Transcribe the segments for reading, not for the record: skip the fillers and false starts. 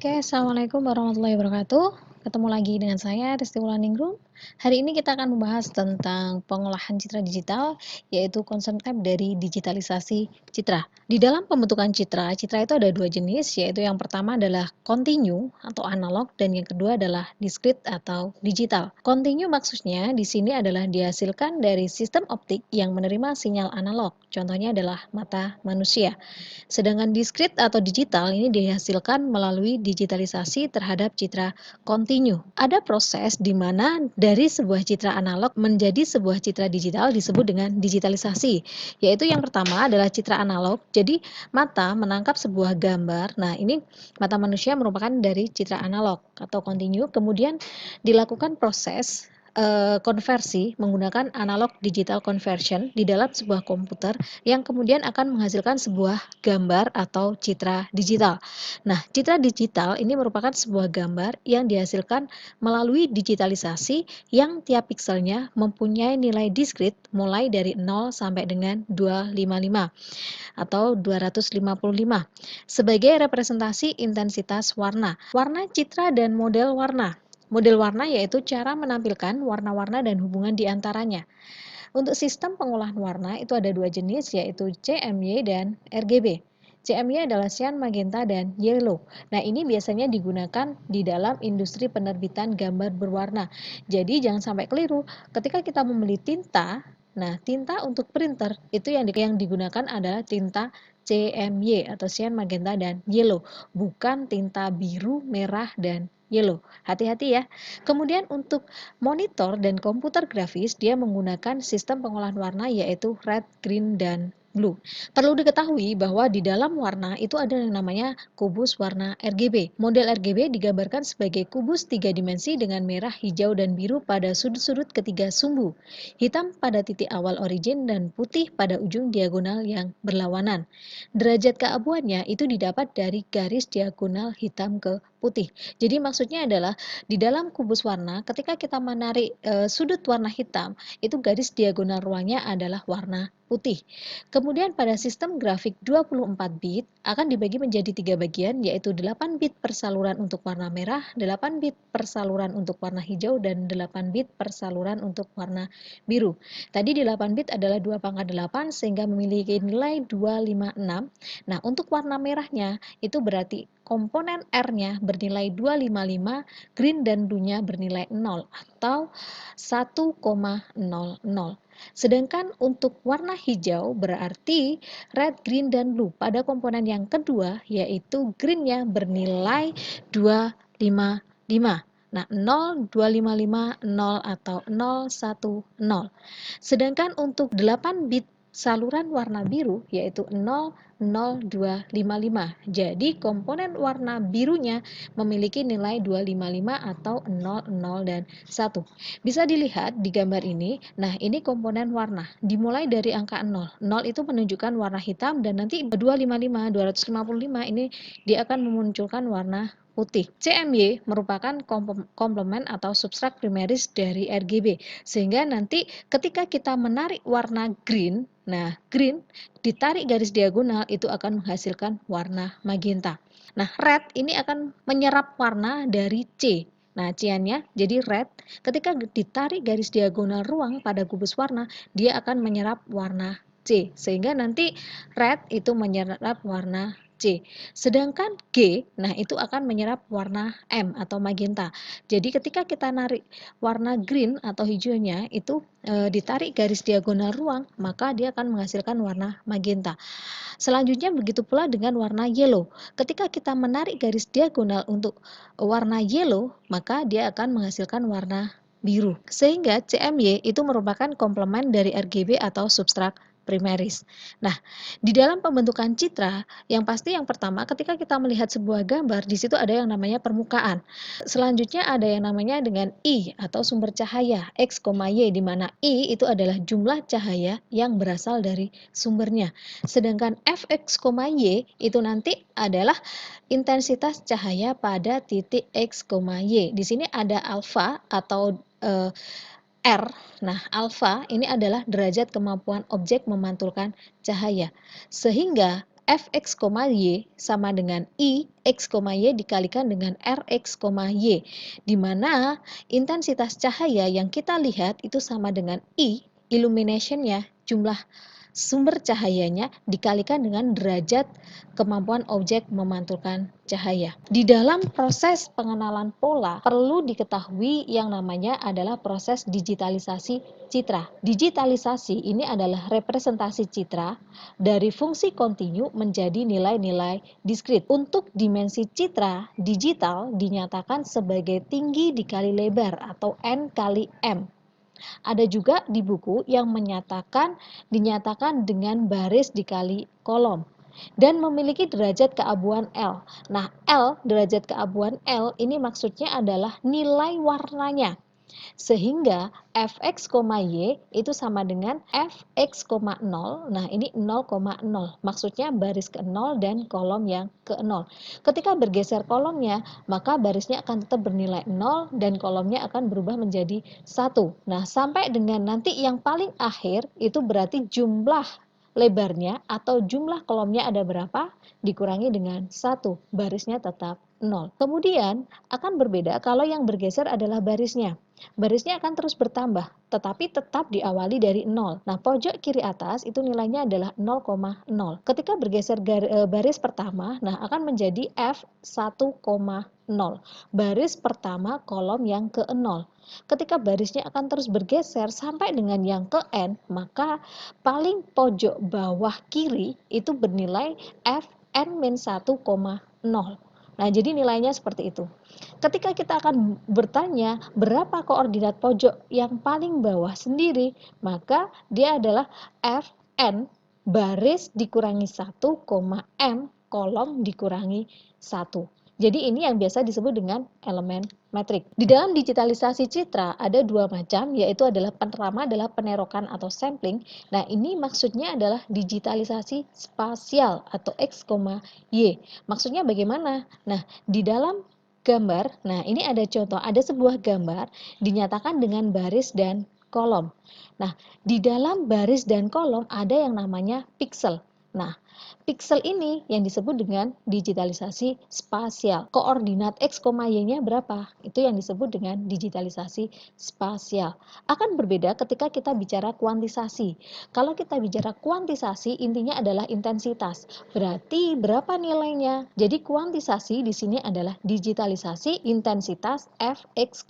Oke, assalamualaikum warahmatullahi wabarakatuh. Ketemu lagi dengan saya, Risti Wulandingrum. Hari ini kita akan membahas tentang pengolahan citra digital, yaitu konsep dari digitalisasi citra. Di dalam pembentukan citra, citra itu ada dua jenis, yaitu yang pertama adalah continue atau analog, dan yang kedua adalah discrete atau digital. Continue maksudnya di sini adalah dihasilkan dari sistem optik yang menerima sinyal analog. Contohnya adalah mata manusia. Sedangkan discrete atau digital ini dihasilkan melalui digitalisasi terhadap citra kontinu. Ada proses di mana dari sebuah citra analog menjadi sebuah citra digital disebut dengan digitalisasi. Yaitu yang pertama adalah citra analog. Jadi mata menangkap sebuah gambar. Nah, ini mata manusia merupakan dari citra analog atau kontinu. Kemudian dilakukan proses konversi menggunakan analog digital conversion di dalam sebuah komputer yang kemudian akan menghasilkan sebuah gambar atau citra digital. Nah, citra digital ini merupakan sebuah gambar yang dihasilkan melalui digitalisasi yang tiap pikselnya mempunyai nilai diskrit mulai dari 0 sampai dengan 255 atau 255 sebagai representasi intensitas warna. Warna citra dan model warna. Model warna yaitu cara menampilkan warna-warna dan hubungan di antaranya. Untuk sistem pengolahan warna itu ada dua jenis yaitu CMY dan RGB. CMY adalah cyan, magenta, dan yellow. Nah, ini biasanya digunakan di dalam industri penerbitan gambar berwarna. Jadi jangan sampai keliru. Ketika kita membeli tinta, nah tinta untuk printer itu yang digunakan adalah tinta CMY atau cyan, magenta, dan yellow, bukan tinta biru, merah, dan yellow. Hati-hati ya. Kemudian untuk monitor dan komputer grafis dia menggunakan sistem pengolahan warna yaitu red, green, dan blue. Perlu diketahui bahwa di dalam warna itu ada yang namanya kubus warna RGB. Model RGB digambarkan sebagai kubus 3 dimensi dengan merah, hijau, dan biru pada sudut-sudut ketiga sumbu, hitam pada titik awal origin, dan putih pada ujung diagonal yang berlawanan. Derajat keabuannya itu didapat dari garis diagonal hitam ke putih. Jadi maksudnya adalah di dalam kubus warna ketika kita menarik sudut warna hitam, itu garis diagonal ruangnya adalah warna putih. Kemudian pada sistem grafik 24 bit akan dibagi menjadi 3 bagian yaitu 8 bit per saluran untuk warna merah, 8 bit per saluran untuk warna hijau, dan 8 bit per saluran untuk warna biru. Tadi 8 bit adalah 2 pangkat 8 sehingga memiliki nilai 256. Nah, untuk warna merahnya itu berarti komponen R-nya bernilai 255, green dan blue-nya bernilai 0 atau 1,00. Sedangkan untuk warna hijau berarti red, green, dan blue pada komponen yang kedua yaitu green-nya bernilai 255. Nah, 0, 255, 0 atau 010. Sedangkan untuk 8 bit saluran warna biru yaitu 00255. Jadi komponen warna birunya memiliki nilai 255 atau 00 dan 1. Bisa dilihat di gambar ini. Nah, ini komponen warna. Dimulai dari angka 0. 0 itu menunjukkan warna hitam dan nanti 255, 255 ini dia akan memunculkan warna putih. CMY merupakan komplement atau substrat primeris dari RGB. Sehingga nanti ketika kita menarik warna green, nah green ditarik garis diagonal itu akan menghasilkan warna magenta. Nah, red ini akan menyerap warna dari C. Nah, cyannya jadi red. Ketika ditarik garis diagonal ruang pada kubus warna, dia akan menyerap warna C. Sehingga nanti red itu menyerap warna C. Sedangkan G, nah itu akan menyerap warna M atau magenta. Jadi ketika kita narik warna green atau hijaunya itu ditarik garis diagonal ruang, maka dia akan menghasilkan warna magenta. Selanjutnya begitu pula dengan warna yellow. Ketika kita menarik garis diagonal untuk warna yellow, maka dia akan menghasilkan warna biru. Sehingga CMY itu merupakan komplement dari RGB atau substrat primeris. Nah, di dalam pembentukan citra, yang pasti yang pertama ketika kita melihat sebuah gambar, di situ ada yang namanya permukaan. Selanjutnya ada yang namanya dengan I atau sumber cahaya, X, Y, di mana I itu adalah jumlah cahaya yang berasal dari sumbernya. Sedangkan Fx, Y itu nanti adalah intensitas cahaya pada titik X, Y. Di sini ada alfa atau R. Nah, alfa ini adalah derajat kemampuan objek memantulkan cahaya. Sehingga fx, y sama dengan I x, y dikalikan dengan Rx, y, di mana intensitas cahaya yang kita lihat itu sama dengan I, illumination-nya, jumlah sumber cahayanya dikalikan dengan derajat kemampuan objek memantulkan cahaya. Di dalam proses pengenalan pola perlu diketahui yang namanya adalah proses digitalisasi citra. Digitalisasi ini adalah representasi citra dari fungsi kontinu menjadi nilai-nilai diskrit. Untuk dimensi citra digital dinyatakan sebagai tinggi dikali lebar atau N kali M. Ada juga di buku yang dinyatakan dengan baris dikali kolom dan memiliki derajat keabuan L. Nah, L, derajat keabuan L ini maksudnya adalah nilai warnanya. Sehingga fx, y itu sama dengan fx, 0. Nah, ini 0,0. Maksudnya baris ke-0 dan kolom yang ke-0. Ketika bergeser kolomnya, maka barisnya akan tetap bernilai 0 dan kolomnya akan berubah menjadi 1. Nah, sampai dengan nanti yang paling akhir itu berarti jumlah lebarnya atau jumlah kolomnya ada berapa dikurangi dengan 1. Barisnya tetap 0. Kemudian akan berbeda kalau yang bergeser adalah barisnya. Barisnya akan terus bertambah, tetapi tetap diawali dari 0. Nah, pojok kiri atas itu nilainya adalah 0,0. Ketika bergeser baris pertama, nah akan menjadi F1,0. Baris pertama kolom yang ke-0. Ketika barisnya akan terus bergeser sampai dengan yang ke N, maka paling pojok bawah kiri itu bernilai Fn-1,0. Nah, jadi nilainya seperti itu. Ketika kita akan bertanya berapa koordinat pojok yang paling bawah sendiri, maka dia adalah Fn baris dikurangi 1, M kolom dikurangi 1. Jadi ini yang biasa disebut dengan elemen metrik. Di dalam digitalisasi citra ada dua macam, yaitu adalah pertama adalah penerokan atau sampling. Nah, ini maksudnya adalah digitalisasi spasial atau X, Y. Maksudnya bagaimana? Nah, di dalam gambar, nah ini ada contoh, ada sebuah gambar dinyatakan dengan baris dan kolom. Nah, di dalam baris dan kolom ada yang namanya piksel. Nah, piksel ini yang disebut dengan digitalisasi spasial. Koordinat X, Y-nya berapa? Itu yang disebut dengan digitalisasi spasial. Akan berbeda ketika kita bicara kuantisasi. Kalau kita bicara kuantisasi, intinya adalah intensitas. Berarti berapa nilainya? Jadi kuantisasi di sini adalah digitalisasi intensitas F, X,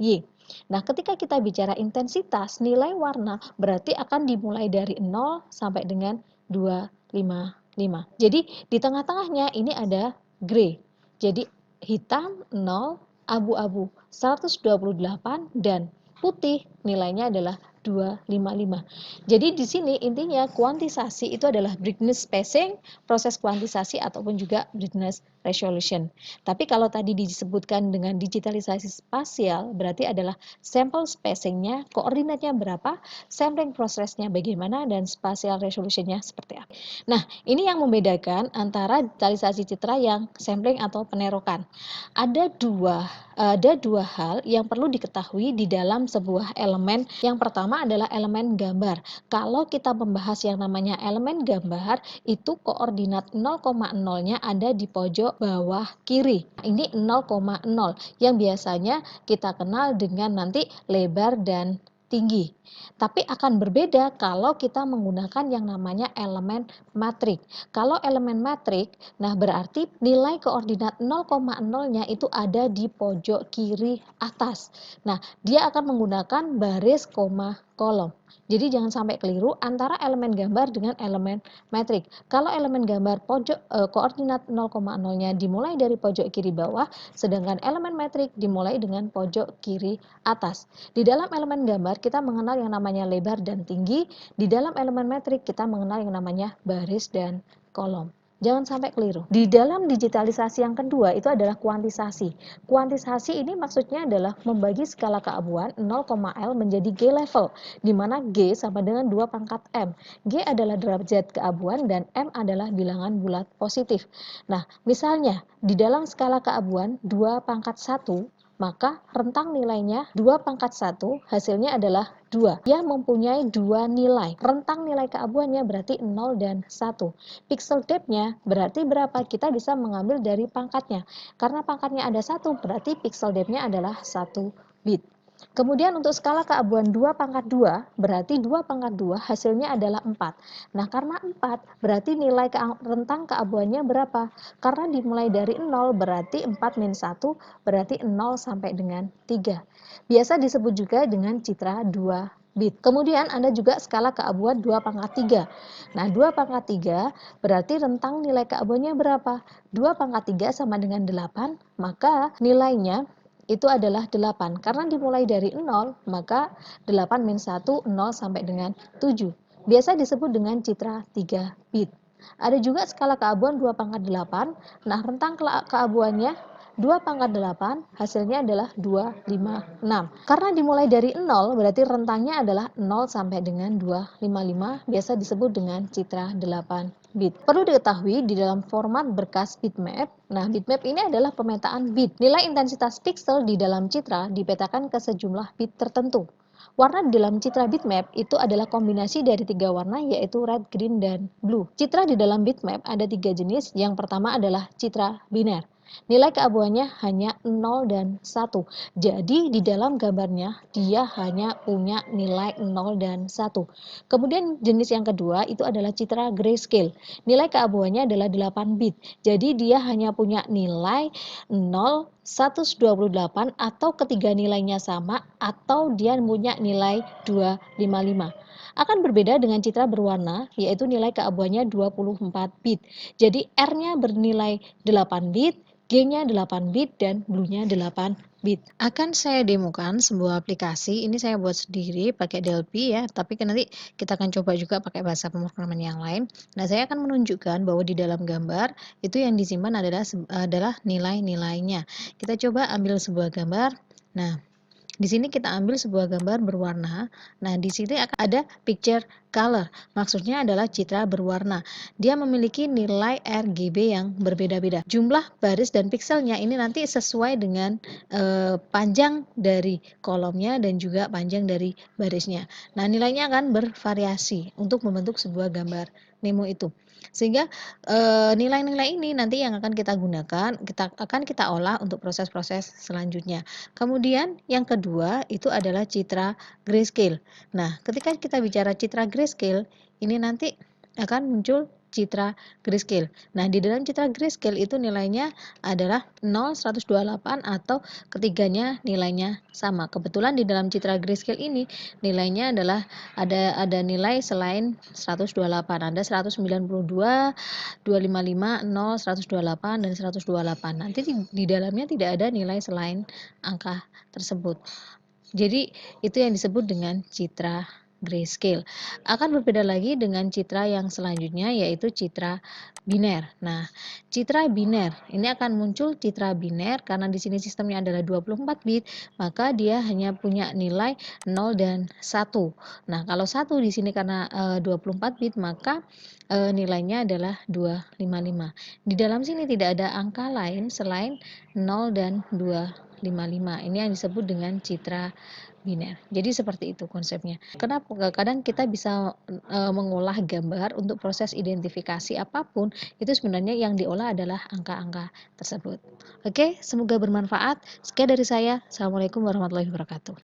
Y. Nah, ketika kita bicara intensitas, nilai warna berarti akan dimulai dari 0 sampai dengan 255. Jadi di tengah-tengahnya ini ada gray. Jadi hitam 0, abu-abu 128 dan putih nilainya adalah 255. Jadi di sini intinya kuantisasi itu adalah brightness spacing, proses kuantisasi ataupun juga brightness resolution. Tapi kalau tadi disebutkan dengan digitalisasi spasial berarti adalah sampel spacingnya, koordinatnya berapa, sampling prosesnya bagaimana, dan spatial resolutionnya seperti apa. Nah, ini yang membedakan antara digitalisasi citra yang sampling atau penerokan. Ada dua hal yang perlu diketahui di dalam sebuah elemen. Yang pertama adalah elemen gambar. Kalau kita membahas yang namanya elemen gambar, itu koordinat 0,0-nya ada di pojok bawah kiri. Ini 0,0 yang biasanya kita kenal dengan nanti lebar dan tinggi. Tapi akan berbeda kalau kita menggunakan yang namanya elemen matrik. Kalau elemen matrik, nah berarti nilai koordinat 0,0-nya itu ada di pojok kiri atas. Nah, dia akan menggunakan baris koma kolom. Jadi jangan sampai keliru antara elemen gambar dengan elemen metrik. Kalau elemen gambar koordinat 0,0-nya dimulai dari pojok kiri bawah, sedangkan elemen metrik dimulai dengan pojok kiri atas. Di dalam elemen gambar kita mengenal yang namanya lebar dan tinggi, di dalam elemen metrik kita mengenal yang namanya baris dan kolom. Jangan sampai keliru. Di dalam digitalisasi yang kedua itu adalah kuantisasi. Kuantisasi ini maksudnya adalah membagi skala keabuan 0,L menjadi G level, di mana G sama dengan 2 pangkat M. G adalah derajat keabuan dan M adalah bilangan bulat positif. Nah, misalnya di dalam skala keabuan 2 pangkat 1, maka rentang nilainya 2 pangkat 1 hasilnya adalah 2. Dia mempunyai 2 nilai. Rentang nilai keabuannya berarti 0 dan 1. Pixel depth-nya berarti berapa? Kita bisa mengambil dari pangkatnya. Karena pangkatnya ada 1, berarti pixel depth-nya adalah 1 bit. Kemudian untuk skala keabuan 2 pangkat 2, berarti 2 pangkat 2 hasilnya adalah 4. Nah, karena 4, berarti nilai rentang keabuannya berapa? Karena dimulai dari 0, berarti 4 min 1, berarti 0 sampai dengan 3. Biasa disebut juga dengan citra 2 bit. Kemudian ada juga skala keabuan 2 pangkat 3. Nah, 2 pangkat 3 berarti rentang nilai keabuannya berapa? 2 pangkat 3 sama dengan 8, maka nilainya itu adalah 8. Karena dimulai dari 0, maka 8 min 1, 0 sampai dengan 7. Biasa disebut dengan citra 3 bit. Ada juga skala keabuan 2 pangkat 8. Nah, rentang keabuannya 2 pangkat 8 hasilnya adalah 256. Karena dimulai dari 0, berarti rentangnya adalah 0 sampai dengan 255, biasa disebut dengan citra 8 bit. Perlu diketahui di dalam format berkas bitmap. Nah, bitmap ini adalah pemetaan bit. Nilai intensitas pixel di dalam citra dipetakan ke sejumlah bit tertentu. Warna di dalam citra bitmap itu adalah kombinasi dari 3 warna, yaitu red, green, dan blue. Citra di dalam bitmap ada 3 jenis. Yang pertama adalah citra biner. Nilai keabuannya hanya 0 dan 1. Jadi di dalam gambarnya dia hanya punya nilai 0 dan 1. Kemudian jenis yang kedua itu adalah citra grayscale. Nilai keabuannya adalah 8 bit. Jadi dia hanya punya nilai 0, 128 atau ketiga nilainya sama atau dia punya nilai 255. Akan berbeda dengan citra berwarna, yaitu nilai keabuannya 24 bit. Jadi R-nya bernilai 8 bit, G-nya 8 bit, dan blue-nya 8 bit. Akan saya demokan sebuah aplikasi, ini saya buat sendiri pakai Delphi ya, tapi kan nanti kita akan coba juga pakai bahasa pemrograman yang lain. Nah, saya akan menunjukkan bahwa di dalam gambar itu yang disimpan adalah nilai-nilainya. Kita coba ambil sebuah gambar. Nah, di sini kita ambil sebuah gambar berwarna. Nah, di sini akan ada picture color. Maksudnya adalah citra berwarna. Dia memiliki nilai RGB yang berbeda-beda. Jumlah baris dan pixelnya ini nanti sesuai dengan panjang dari kolomnya dan juga panjang dari barisnya. Nah, nilainya akan bervariasi untuk membentuk sebuah gambar Nemo itu. Sehingga nilai-nilai ini nanti yang akan kita gunakan, kita olah untuk proses-proses selanjutnya. Kemudian yang kedua itu adalah citra grayscale. Nah, ketika kita bicara citra grayscale, ini nanti akan muncul citra grayscale. Nah, di dalam citra grayscale itu nilainya adalah 0, 128 atau ketiganya nilainya sama. Kebetulan di dalam citra grayscale ini nilainya adalah ada nilai selain 128, ada 192, 255, 0, 128 dan 128. Nanti di dalamnya tidak ada nilai selain angka tersebut. Jadi itu yang disebut dengan citra grayscale. Akan berbeda lagi dengan citra yang selanjutnya, yaitu citra biner. Nah, citra biner ini akan muncul citra biner karena di sini sistemnya adalah 24 bit, maka dia hanya punya nilai 0 dan 1. Nah, kalau 1 di sini karena 24 bit, maka nilainya adalah 255. Di dalam sini tidak ada angka lain selain 0 dan 255. Ini yang disebut dengan citra biner. Jadi seperti itu konsepnya. Kenapa? Kadang kita bisa mengolah gambar untuk proses identifikasi apapun, itu sebenarnya yang diolah adalah angka-angka tersebut. Oke, semoga bermanfaat. Sekian dari saya. Assalamualaikum warahmatullahi wabarakatuh.